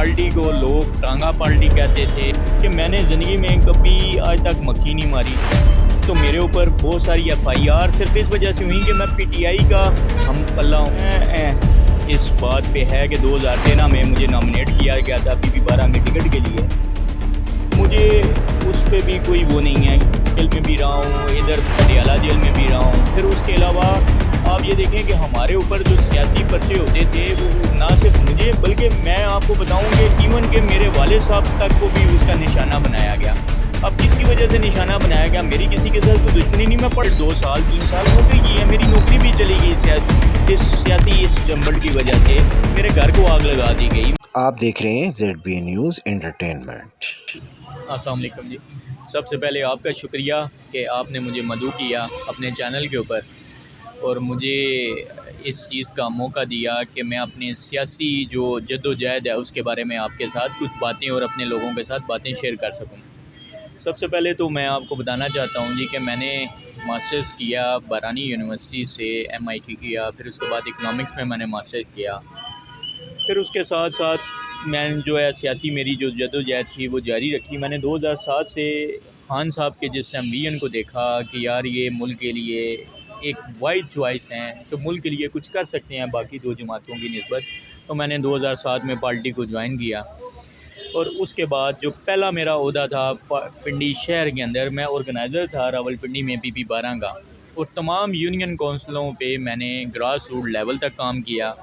Party को लोग टांगा पार्टी कहते थे कि मैंने ज़िंदगी में कभी आज तक मक्खी नहीं मारी। तो मेरे ऊपर बहुत सारी FIR सिर्फ इस वजह से हुई कि मैं PTI का हम पल्ला हूँ। इस बात पे है कि 2013 में मुझे नॉमिनेट किया गया था PP12 के टिकट के लिए। मुझे उस पे भी कोई वो नहीं है, जेल में भी रहा हूँ, इधर पटियाला जेल में भी रहा हूँ। फिर उसके अलावा आप ये देखें कि हमारे ऊपर जो सियासी पर्चे होते थे वो ना सिर्फ मुझे बल्कि मैं आपको बताऊं कि इवन के मेरे वाले साहब तक को भी उसका निशाना बनाया गया। अब किसकी वजह से निशाना बनाया गया? मेरी किसी के साथ कोई दुश्मनी नहीं। मैं पर 2 साल 3 साल नौकरी की है, मेरी नौकरी भी चली गई इस सियासी जंबल की वजह से। मेरे घर को आग लगा दी गई। आप देख रहे हैं ZB न्यूज़ एंटरटेनमेंट। अस्सलाम वालेकुम जी। सबसे पहले आपका शुक्रिया कि आपने मुझे मदऊ किया अपने चैनल के ऊपर और मुझे इस चीज़ का मौका दिया कि मैं अपने सियासी जो जद्दोजहद है उसके बारे में आपके साथ कुछ बातें और अपने लोगों के साथ बातें शेयर कर सकूं। सबसे पहले तो मैं आपको बताना चाहता हूं जी कि मैंने मास्टर्स किया बरानी यूनिवर्सिटी से, MIT किया, फिर उसके बाद इकनॉमिक्स में मैंने मास्टर्स किया। फिर उसके साथ साथ मैं जो है सियासी मेरी जो जद्दोजहद थी वो जारी रखी। मैंने 2007 से खान साहब के जिस टाइम विजन को देखा कि यार ये मुल्क के लिए एक वाइड चॉइस हैं जो मुल्क के लिए कुछ कर सकते हैं बाकी दो जमातों की निस्बत, तो मैंने 2007 में पार्टी को ज्वाइन किया। और उसके बाद जो पहला मेरा ओहदा था पिंडी शहर के अंदर, मैं ऑर्गेनाइज़र था रावलपिंडी में PP12 का, और तमाम यूनियन कौंसलों पे मैंने ग्रास रूट लेवल तक काम किया।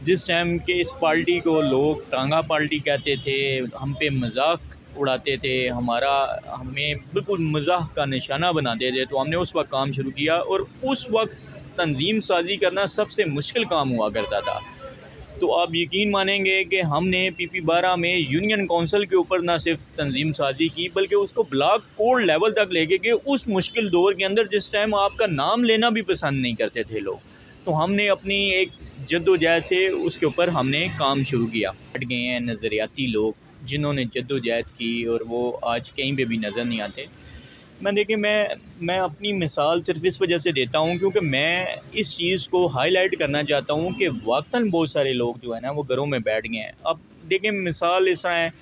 जिस टाइम के इस पार्टी को लोग टांगा पार्टी कहते थे, हम पे मजाक उड़ाते थे, हमें बिल्कुल मजाक का निशाना बनाते थे, तो हमने उस वक्त काम शुरू किया। और उस वक्त तंजीम साजी करना सबसे मुश्किल काम हुआ करता था। तो आप यकीन मानेंगे कि हमने PP12 में यूनियन कौंसिल के ऊपर ना सिर्फ तंजीम साजी की बल्कि उसको ब्लॉक कोड लेवल तक लेके गए उस मुश्किल दौर के अंदर जिस टाइम आपका नाम लेना भी पसंद नहीं करते थे लोग। तो हमने अपनी एक जद्दोजहद से उसके ऊपर हमने काम शुरू किया। हट गए हैं नज़रियाती लोग जिन्होंने जद्दोजहद की और वो आज कहीं पे भी नज़र नहीं आते। मैं अपनी मिसाल सिर्फ इस वजह से देता हूँ क्योंकि मैं इस चीज़ को हाईलाइट करना चाहता हूँ कि वक्तन बहुत सारे लोग जो है ना वो घरों में बैठ गए हैं। अब देखें, मिसाल इस तरह है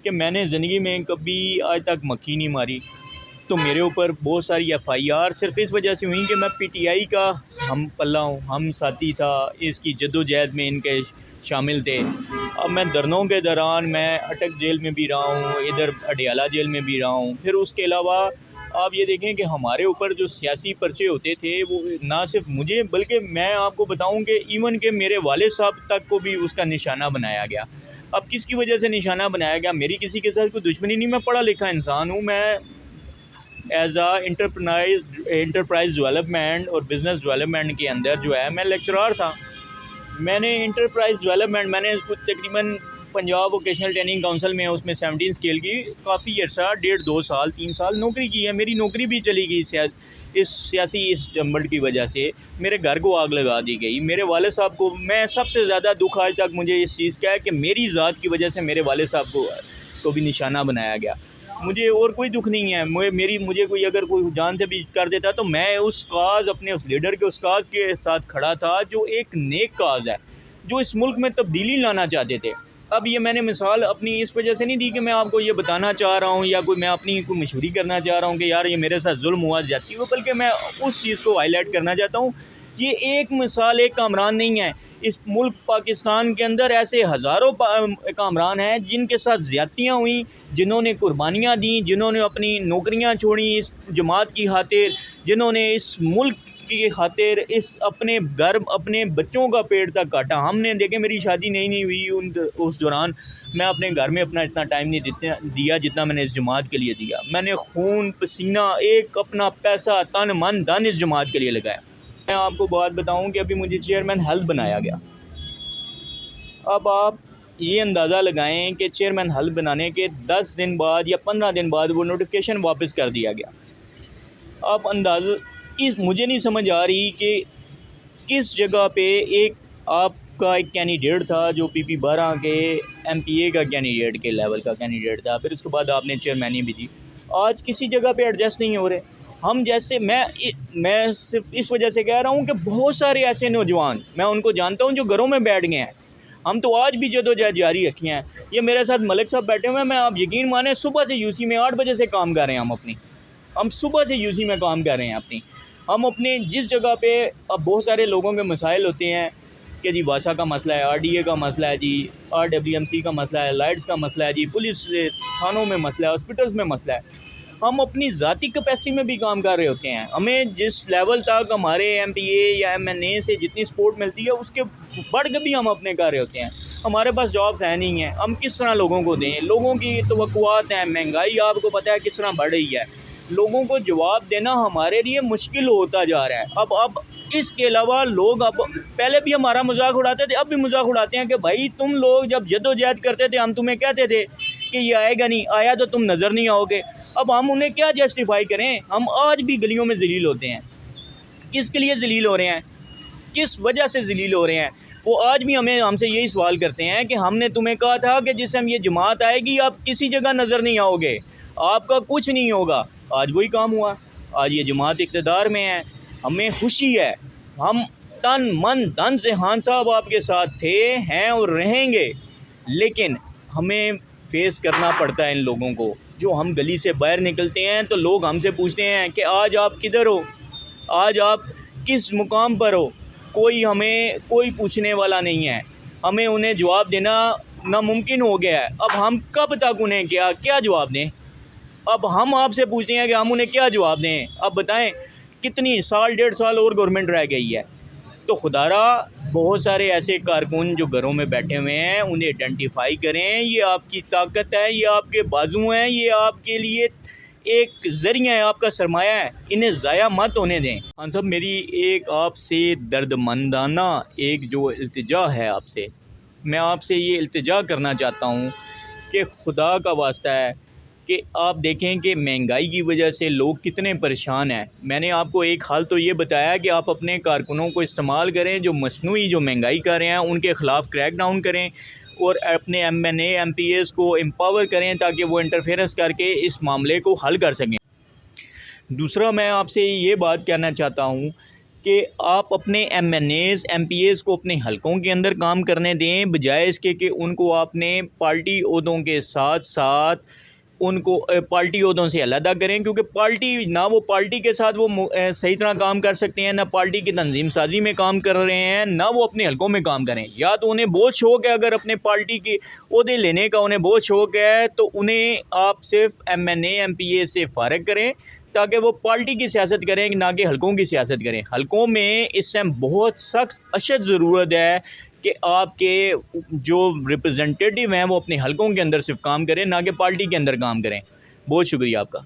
कि मैंने ज़िंदगी में कभी आज तक मक्खी नहीं मारी। तो मेरे ऊपर बहुत सारी FIR सिर्फ इस वजह से हुई कि मैं PTI का हम पल्ला हूँ, हम साथी था, इसकी जद्दोजहद में इनके शामिल थे। अब मैं धरनों के दौरान मैं अटक जेल में भी रहा हूँ, इधर पटियाला जेल में भी रहा हूँ। फिर उसके अलावा आप ये देखें कि हमारे ऊपर जो सियासी पर्चे होते थे वो ना सिर्फ मुझे बल्कि मैं आपको बताऊं कि इवन के मेरे वाले साहब तक को भी उसका निशाना बनाया गया। अब किसकी वजह से निशाना बनाया गया? मेरी किसी के साथ कोई दुश्मनी नहीं। मैं पढ़ा लिखा इंसान हूँ। मैं एज आ इंटरप्राइज डेवलपमेंट और बिज़नेस डेवलपमेंट के अंदर जो है मैं लेक्चरार था। मैंने इंटरप्राइज डेवलपमेंट मैंने कुछ तकरीबन पंजाब वोकेशनल ट्रेनिंग काउंसिल में उसमें 17 स्केल की काफ़ी अर्सा 1.5 2 साल 3 साल नौकरी की है। मेरी नौकरी भी चली गई इस सियासी जंबल की वजह से। मेरे घर को आग लगा दी गई। मेरे वाले साहब को मैं सबसे ज़्यादा दुख आज तक मुझे इस चीज़ का है कि मेरी ज़ात की वजह से मेरे वाले साहब को भी निशाना बनाया गया। मुझे और कोई दुख नहीं है। मुझे कोई अगर कोई जान से भी कर देता तो मैं उस काज अपने उस लीडर के उस काज के साथ खड़ा था जो एक नेक काज है, जो इस मुल्क में तब्दीली लाना चाहते थे। अब ये मैंने मिसाल अपनी इस वजह से नहीं दी कि मैं आपको ये बताना चाह रहा हूँ या मैं अपनी कोई मशहूरी करना चाह रहा हूँ कि यार ये मेरे साथ जुल्म हुआ, ज्यादती हुआ, बल्कि मैं उस चीज़ को हाईलाइट करना चाहता हूँ। ये एक मिसाल एक कामरान नहीं है। इस मुल्क पाकिस्तान के अंदर ऐसे हज़ारों कामरान हैं जिनके साथ ज़्यादतियाँ हुई, जिन्होंने कुर्बानियाँ दी, जिन्होंने अपनी नौकरियाँ छोड़ी इस जमात की खातिर, जिन्होंने इस मुल्क की खातिर इस अपने घर अपने बच्चों का पेट तक काटा। हमने देखे, मेरी शादी नहीं हुई उस दौरान मैं अपने घर में अपना इतना टाइम नहीं दिया जितना मैंने इस जमात के लिए दिया। मैंने खून पसीना एक अपना पैसा तन मन धन इस जमात के लिए लगाया। मैं आपको बात बताऊं कि अभी मुझे चेयरमैन हेल्थ बनाया गया। अब आप ये अंदाज़ा लगाएं कि चेयरमैन हेल्थ बनाने के 10 दिन बाद या 15 दिन बाद वो नोटिफिकेशन वापस कर दिया गया। अब मुझे नहीं समझ आ रही कि किस जगह पे आपका एक कैंडिडेट था जो PP12 के MPA का कैंडिडेट के लेवल का कैंडिडेट था, फिर उसके बाद आपने चेयरमैनी भी दी। आज किसी जगह पे एडजस्ट नहीं हो रहे। हम जैसे मैं सिर्फ इस वजह से कह रहा हूँ कि बहुत सारे ऐसे नौजवान मैं उनको जानता हूँ जो घरों में बैठ गए हैं। हम तो आज भी जदोजहद जारी रखी हैं। ये मेरे साथ मलिक साहब बैठे हुए हैं, मैं आप यकीन माने सुबह से यूसी में 8 बजे से काम कर रहे हैं। हम सुबह से यूसी में काम कर रहे हैं हम अपने जिस जगह पे अब बहुत सारे लोगों के मसाइल होते हैं कि जी वासा का मसला है, आरडीए का मसला है, जी आरडब्ल्यूएमसी का मसला है, लाइट्स का मसला है, जी पुलिस थानों में मसला है, हॉस्पिटल्स में मसला है। हम अपनी ज़ाती कैपेसिटी में भी काम कर रहे होते हैं। हमें जिस लेवल तक हमारे एमपीए या एमएनए से जितनी सपोर्ट मिलती है उसके बढ़ के भी हम अपने कर रहे होते हैं। हमारे पास जॉब्स है नहीं हैं, हम किस तरह लोगों को दें? लोगों की तवक्कुआत हैं, महंगाई आपको पता है किस तरह बढ़ रही है, लोगों को जवाब देना हमारे लिए मुश्किल होता जा रहा है। अब इसके अलावा लोग अब पहले भी हमारा मजाक उड़ाते थे, अब भी मजाक उड़ाते हैं कि भाई तुम लोग जब जद्दोजहद करते थे हम तुम्हें कहते थे कि ये आएगा नहीं, आया तो तुम नज़र नहीं आओगे। अब हम उन्हें क्या जस्टिफाई करें? हम आज भी गलियों में ज़लील होते हैं। किसके लिए ज़लील हो रहे हैं, किस वजह से ज़लील हो रहे हैं? वो आज भी हमसे यही सवाल करते हैं कि हमने तुम्हें कहा था कि जिस टाइम ये जमात आएगी आप किसी जगह नज़र नहीं आओगे, आपका कुछ नहीं होगा। आज वही काम हुआ, आज ये जमात इक़्तिदार में है, हमें खुशी है। हम तन मन धन से खान साहब आपके साथ थे, हैं और रहेंगे, लेकिन हमें फेस करना पड़ता है इन लोगों को। जो हम गली से बाहर निकलते हैं तो लोग हमसे पूछते हैं कि आज आप किधर हो, आज आप किस मुकाम पर हो? कोई पूछने वाला नहीं है। हमें उन्हें जवाब देना नामुमकिन हो गया है। अब हम कब तक उन्हें क्या जवाब दें? अब हम आपसे पूछते हैं कि हम उन्हें क्या जवाब दें? अब बताएं कितनी साल 1.5 साल और गवर्नमेंट रह गई है। तो खुदारा बहुत सारे ऐसे कारकुन जो घरों में बैठे हुए हैं उन्हें आइडेंटिफाई करें। ये आपकी ताकत है, ये आपके बाजू हैं, ये आपके लिए एक ज़रिया है, आपका सरमाया है, इन्हें ज़ाया मत होने दें। हाँ साहब, मेरी एक आपसे दर्दमंदाना एक जो इल्तिजा है आपसे, मैं आपसे ये इल्तिजा करना चाहता हूँ कि खुदा का वास्ता है कि आप देखें कि महंगाई की वजह से लोग कितने परेशान हैं। मैंने आपको एक हाल तो ये बताया कि आप अपने कारकुनों को इस्तेमाल करें जो मसनूई जो महंगाई कर रहे हैं, उनके ख़िलाफ़ क्रैक डाउन करें और अपने एमएनए एमपीएस को एम्पावर करें ताकि वो इंटरफेरेंस करके इस मामले को हल कर सकें। दूसरा, मैं आपसे ये बात कहना चाहता हूँ कि आप अपने एमएनएस एमपीएस को अपने हलकों के अंदर काम करने दें, बजाय इसके कि उनको आपने पार्टी ओहदों के साथ साथ उनको पार्टी ओहदों से अलहदा करें, क्योंकि पार्टी ना वो पार्टी के साथ वो सही तरह काम कर सकते हैं, ना पार्टी की तंजीम साजी में काम कर रहे हैं, ना वो अपने हलकों में काम करें। या तो उन्हें बहुत शौक़ है, अगर अपने पार्टी के ओहदे लेने का उन्हें बहुत शौक़ है तो उन्हें आप सिर्फ एमएनए एमपीए से फ़ारिग करें ताकि वो पार्टी की सियासत करें, ना कि हलकों की सियासत करें। हलकों में इस टाइम बहुत सख्त अशद ज़रूरत है कि आपके जो रिप्रेजेंटेटिव हैं वो अपने हलकों के अंदर सिर्फ काम करें, ना कि पार्टी के अंदर काम करें। बहुत शुक्रिया आपका।